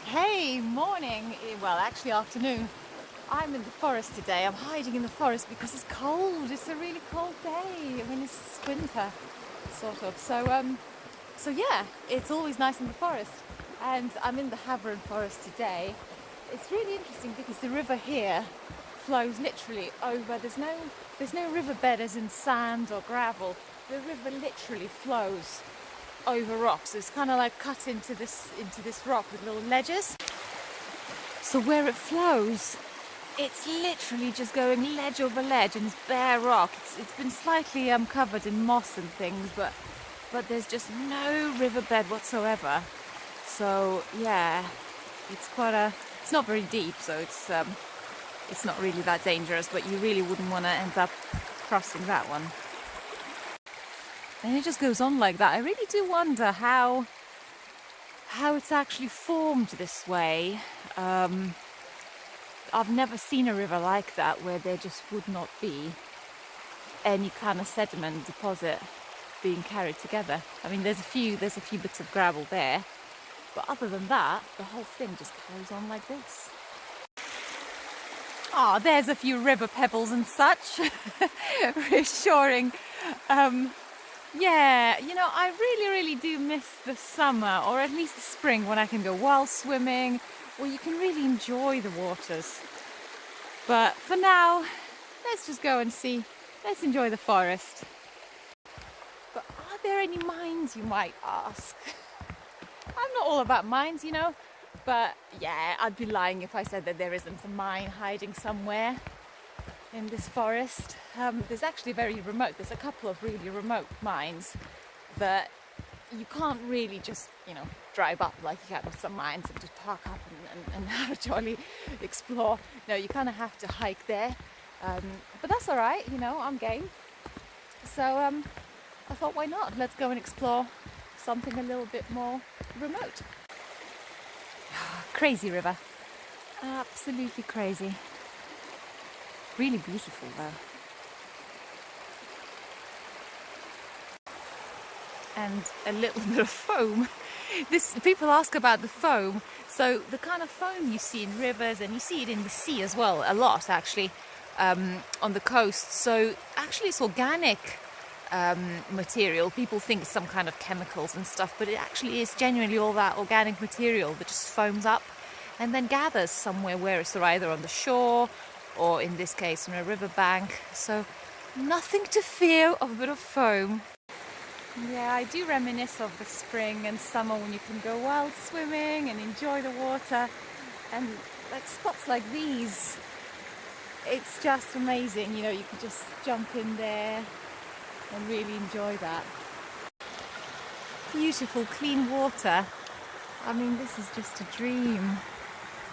Hey, morning. Well, actually afternoon. I'm in the forest today. I'm hiding in the forest because it's cold. It's a really cold day. I mean, it's winter, sort of. So yeah, it's always nice in the forest. And I'm in the Havorn forest today. It's really interesting because the river here flows literally over. There's no riverbed as in sand or gravel. The river literally flows over rocks. So it's kind of like cut into this rock with little ledges. So where it flows, it's literally just going ledge over ledge, and it's bare rock. It's been slightly covered in moss and things, but there's just no riverbed whatsoever. So yeah, it's not very deep, so it's not really that dangerous, but you really wouldn't want to end up crossing that one. And it just goes on like that. I really do wonder how it's actually formed this way. I've never seen a river like that where there just would not be any kind of sediment deposit being carried together. I mean, there's a few bits of gravel there, but other than that, the whole thing just carries on like this. Ah, there's a few river pebbles and such. Reassuring. Yeah, I really do miss the summer, or at least the spring, when I can go wild swimming, or you can really enjoy the waters. But for now, let's just go and see. Let's enjoy the forest. But are there any mines, you might ask? I'm not all about mines, but yeah, I'd be lying if I said that there isn't a mine hiding somewhere in this forest. There's actually there's a couple of really remote mines that you can't really just, drive up like you can with some mines and just park up and have a jolly explore. No, you kind of have to hike there. But that's all right, I'm game. So I thought, why not? Let's go and explore something a little bit more remote. Crazy river. Absolutely crazy. Really beautiful though. And a little bit of foam. People ask about the foam. So the kind of foam you see in rivers, and you see it in the sea as well, a lot actually, on the coast. So actually it's organic material. People think it's some kind of chemicals and stuff, but it actually is genuinely all that organic material that just foams up and then gathers somewhere, where it's either on the shore or in this case on a riverbank. So nothing to fear of a bit of foam. Yeah, I do reminisce of the spring and summer when you can go wild swimming and enjoy the water, and like spots like these, it's just amazing. You can just jump in there and really enjoy that. Beautiful clean water. I mean, this is just a dream.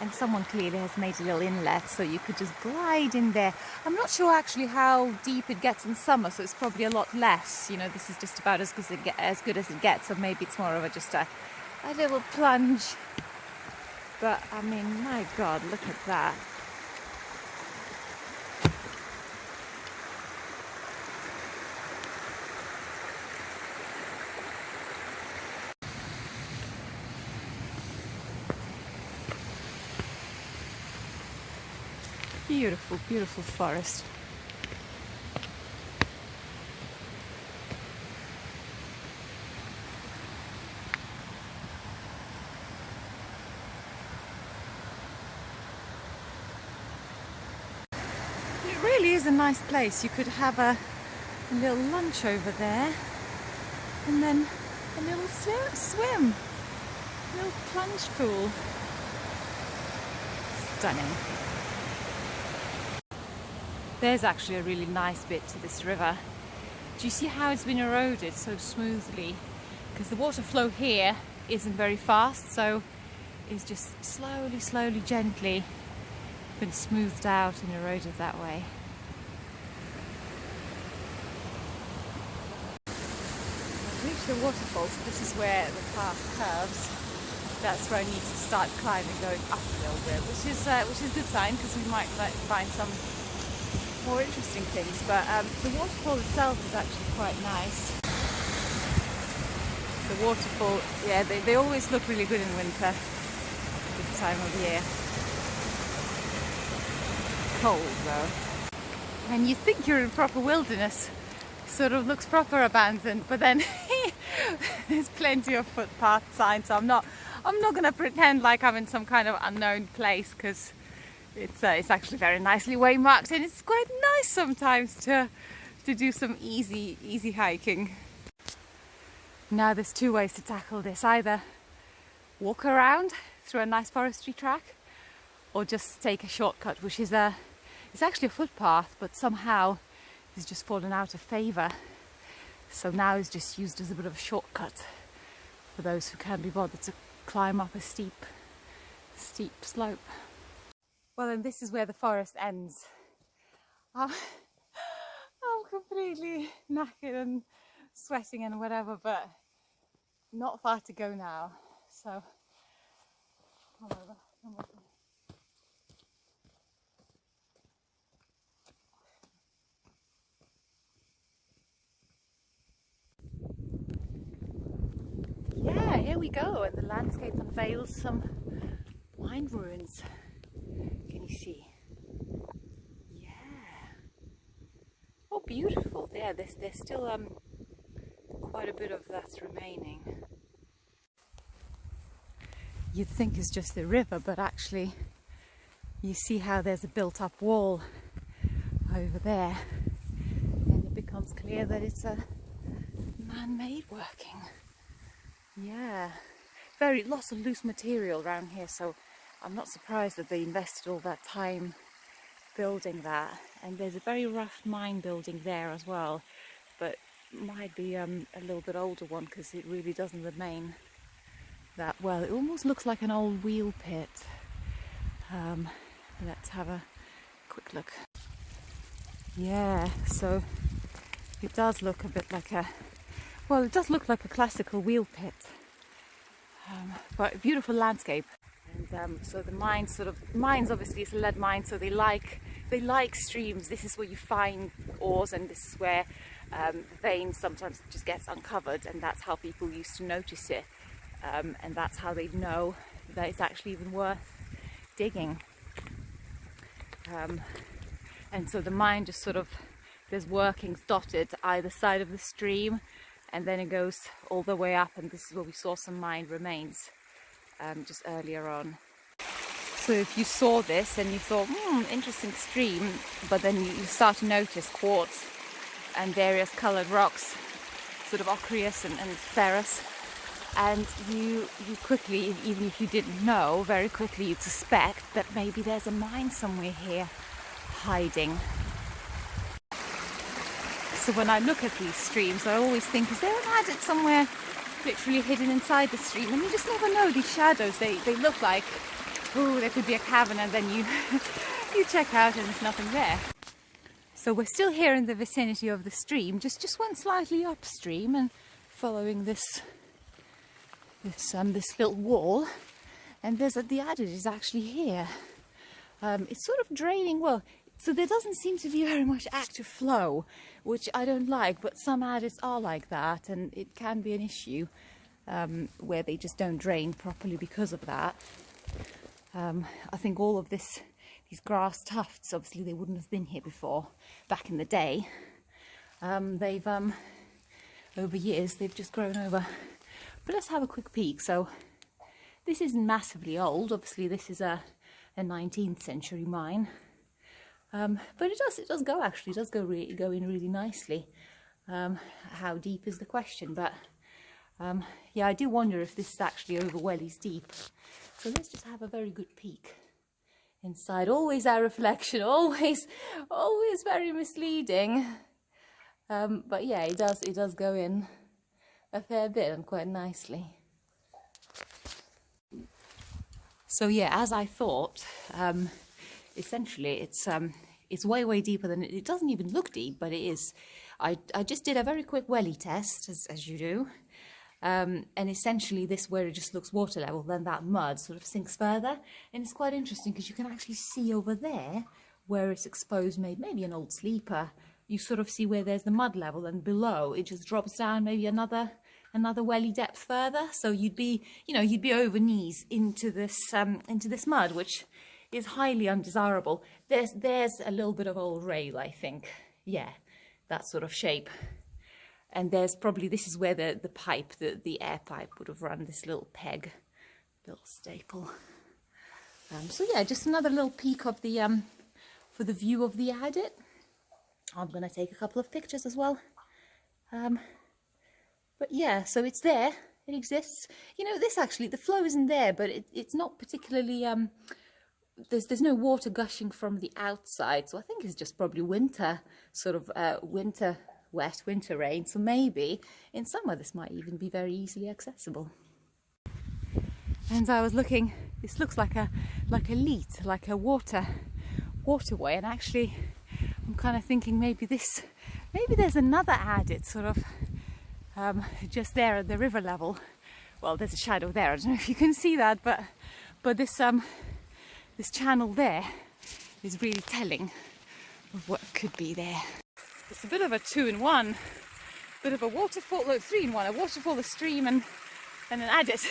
And someone clearly has made a little inlet so you could just glide in there. I'm not sure actually how deep it gets in summer, so it's probably a lot less. This is just about as good as it gets, so maybe it's more of just a little plunge. But I mean, my God, look at that. Beautiful, beautiful forest. It really is a nice place. You could have a little lunch over there, and then a little swim, a little plunge pool. Stunning. There's actually a really nice bit to this river. Do you see how it's been eroded so smoothly? Because the water flow here isn't very fast, so it's just slowly, gently been smoothed out and eroded that way. I've reached the waterfall, so this is where the path curves. That's where I need to start climbing, going up a little bit, which is a good sign, because we might find some more interesting things. But the waterfall itself is actually quite nice. The waterfall, yeah, they always look really good in winter. this time of year. Cold though. And you think you're in proper wilderness, sort of looks proper abandoned, but then there's plenty of footpath signs, so I'm not going to pretend like I'm in some kind of unknown place, because it's actually very nicely waymarked, and it's quite nice sometimes to do some easy hiking. Now there's two ways to tackle this: either walk around through a nice forestry track, or just take a shortcut, which is it's actually a footpath, but somehow it's just fallen out of favour. So now it's just used as a bit of a shortcut for those who can't be bothered to climb up a steep slope. Well, and this is where the forest ends. I'm completely knackered and sweating and whatever, but not far to go now. So come over. Yeah, here we go, and the landscape unveils some mine ruins. Can you see? Yeah. Oh, beautiful. Yeah, there's still quite a bit of that's remaining. You'd think it's just the river, but actually you see how there's a built-up wall over there, and it becomes clear that it's a man-made working. Yeah, lots of loose material around here, so I'm not surprised that they invested all that time building that. And there's a very rough mine building there as well, but might be a little bit older one, because it really doesn't remain that well. It almost looks like an old wheel pit. Let's have a quick look. Yeah, so it does look a bit like it does look like a classical wheel pit, but a beautiful landscape. And so the mines obviously is a lead mine, so they like streams. This is where you find ores, and this is where the vein sometimes just gets uncovered, and that's how people used to notice it, and that's how they know that it's actually even worth digging. And so the mine just there's workings dotted either side of the stream, and then it goes all the way up, and this is where we saw some mine remains just earlier on. So if you saw this and you thought, interesting stream, but then you start to notice quartz and various coloured rocks, sort of ochreous and ferrous, and you quickly, even if you didn't know, very quickly you'd suspect that maybe there's a mine somewhere here hiding. So when I look at these streams, I always think, is there an adit somewhere literally hidden inside the stream? And you just never know. These shadows, they look like, oh, there could be a cavern, and then you check out and there's nothing there. So we're still here in the vicinity of the stream, just went slightly upstream and following this little wall, and the adit is actually here. It's sort of draining well. So there doesn't seem to be very much active flow, which I don't like, but some adits are like that, and it can be an issue where they just don't drain properly because of that. I think all of these grass tufts, obviously they wouldn't have been here before, back in the day. They've, over years, they've just grown over. But let's have a quick peek. So this isn't massively old, obviously this is a 19th century mine. But it does go, actually, it does go in really nicely. How deep is the question, but yeah, I do wonder if this is actually over wellies deep. So let's just have a very good peek inside. Always our reflection, always very misleading. But yeah, it does go in a fair bit and quite nicely. So yeah, as I thought, essentially it's way deeper than it doesn't even look deep, but it is. I just did a very quick welly test, as you do, and essentially this, where it just looks water level, then that mud sort of sinks further, and it's quite interesting because you can actually see over there where it's exposed, maybe an old sleeper. You sort of see where there's the mud level, and below it just drops down maybe another another welly depth further. So you'd be, you'd be over knees into this mud, which is highly undesirable. There's a little bit of old rail, I think. Yeah, that sort of shape. And there's probably, this is where the pipe, the air pipe would have run, this little peg, little staple. So yeah, just another little peek of the, for the view of the adit. I'm going to take a couple of pictures as well. But yeah, so it's there, it exists. This actually, the flow isn't there, but it's not particularly, there's no water gushing from the outside. So I think it's just probably winter, sort of winter wet, winter rain. So maybe in summer this might even be very easily accessible. And I was looking, this looks like a leat, like a waterway, and actually I'm kind of thinking maybe there's another adit sort of just there at the river level. Well, there's a shadow there, I don't know if you can see that, but this channel there is really telling of what could be there. It's a bit of a 2-in-1, bit of a waterfall, no, 3-in-1, a waterfall, a stream, and an adit.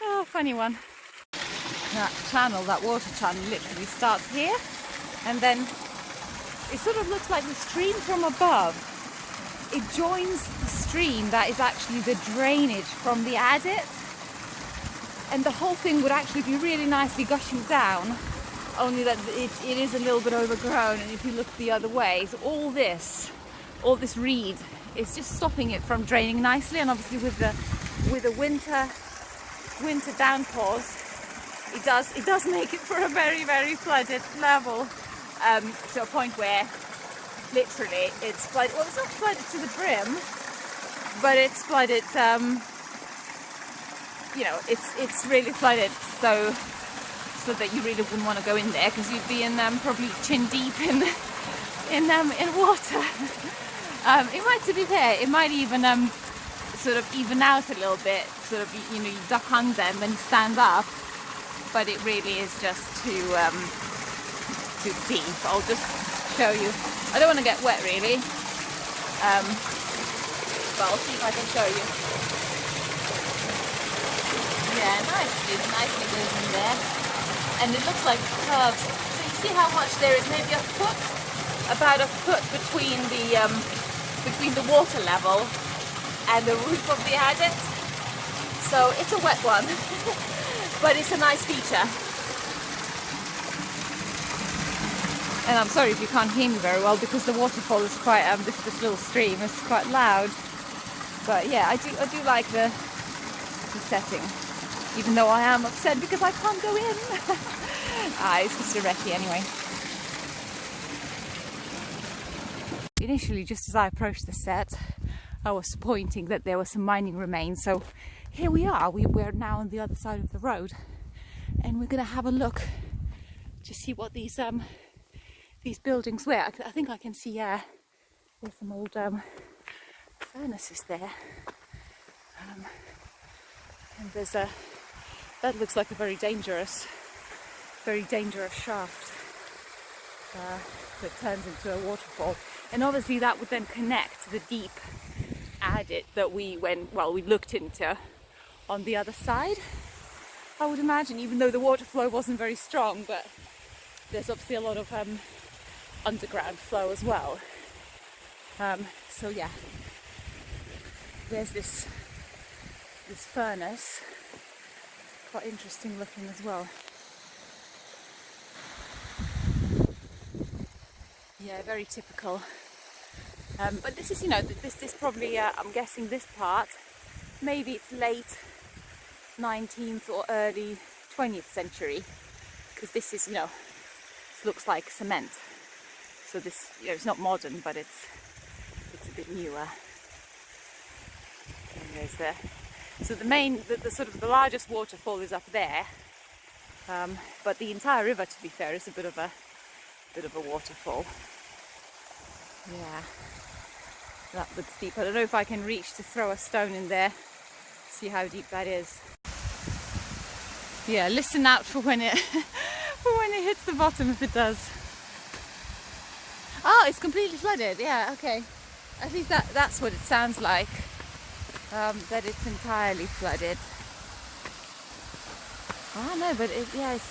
Oh, funny one. That channel, that water channel, literally starts here, and then it sort of looks like the stream from above. It joins the stream that is actually the drainage from the adit, and the whole thing would actually be really nicely gushing down, only that it is a little bit overgrown. And if you look the other way, so all this reed is just stopping it from draining nicely. And obviously with the winter downpours, it does make it for a very, very flooded level, to a point where literally it's flooded. Well, it's not flooded to the brim, but it's flooded, it's really flooded, so that you really wouldn't want to go in there, because you'd be in probably chin deep in water. It might, to be fair, it might even sort of even out a little bit, sort of, you duck under and then you stand up, but it really is just too deep. I'll just show you. I don't want to get wet really, but I'll see if I can show you. Yeah, nicely goes in there, and it looks like curves. So you see how much there is? Maybe about a foot between the water level and the roof of the adit. So it's a wet one, but it's a nice feature. And I'm sorry if you can't hear me very well, because the waterfall is quite this little stream is quite loud. But yeah, I do like the setting, even though I am upset because I can't go in. It's just a recce anyway. Initially, just as I approached the set, I was pointing that there were some mining remains. So here we are. We're now on the other side of the road, and we're going to have a look to see what these buildings were. I think I can see there's some old furnaces there, and that looks like a very dangerous shaft that turns into a waterfall. And obviously that would then connect to the deep adit that we looked into on the other side, I would imagine, even though the water flow wasn't very strong, but there's obviously a lot of underground flow as well. So yeah, there's this furnace, quite interesting looking as well. Yeah, very typical. But this is, this probably, I'm guessing this part, maybe it's late 19th or early 20th century, because this is, looks like cement. So this, it's not modern, but it's a bit newer. And there's so the sort of the largest waterfall is up there, but the entire river, to be fair, is a bit of a waterfall. Yeah, that looks deep. I don't know if I can reach to throw a stone in there, see how deep that is. Yeah, listen out for when it hits the bottom, if it does. Oh, it's completely flooded. Yeah, okay. At least that's what it sounds like. that it's entirely flooded. I don't know, but yeah, it's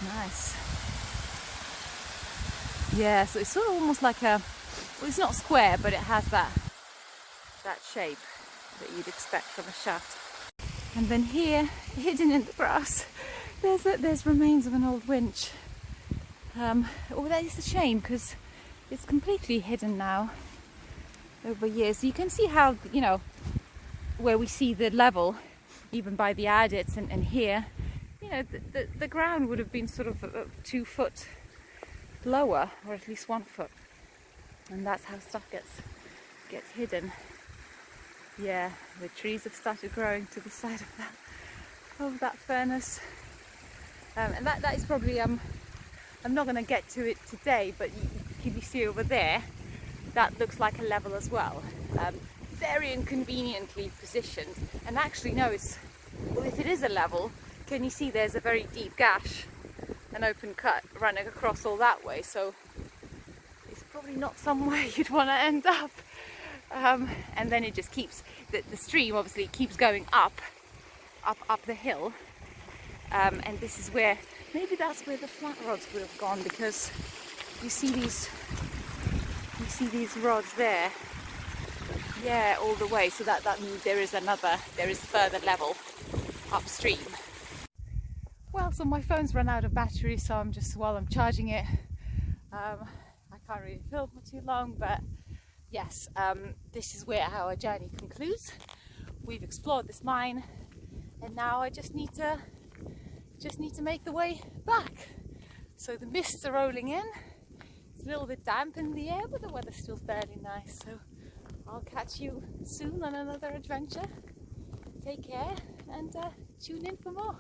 nice. Yeah, so it's sort of almost like well, it's not square, but it has that shape that you'd expect from a shaft. And then here, hidden in the grass, there's remains of an old winch. Oh, that is a shame because it's completely hidden now over years. You can see how, you know, where we see the level, even by the adits, and here, you know, the ground would have been sort of 2 foot lower, or at least 1 foot, and that's how stuff gets hidden. Yeah, the trees have started growing to the side of that furnace, and that is probably I'm not going to get to it today, but can you see over there? That looks like a level as well. Very inconveniently positioned, and actually no, well, if it is a level, can you see there's a very deep gash, an open cut running across all that way, so it's probably not somewhere you'd want to end up. And then it just keeps, the stream obviously keeps going up the hill, and this is where, maybe that's where the flat rods would have gone, because you see these rods there, yeah, all the way, so that means there is further level upstream. Well, so my phone's run out of battery, so while I'm charging it, I can't really film for too long, but yes, this is where our journey concludes. We've explored this mine, and now I just need to make the way back. So the mists are rolling in. It's a little bit damp in the air, but the weather's still fairly nice. So I'll catch you soon on another adventure. Take care, and tune in for more.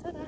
Ta-da!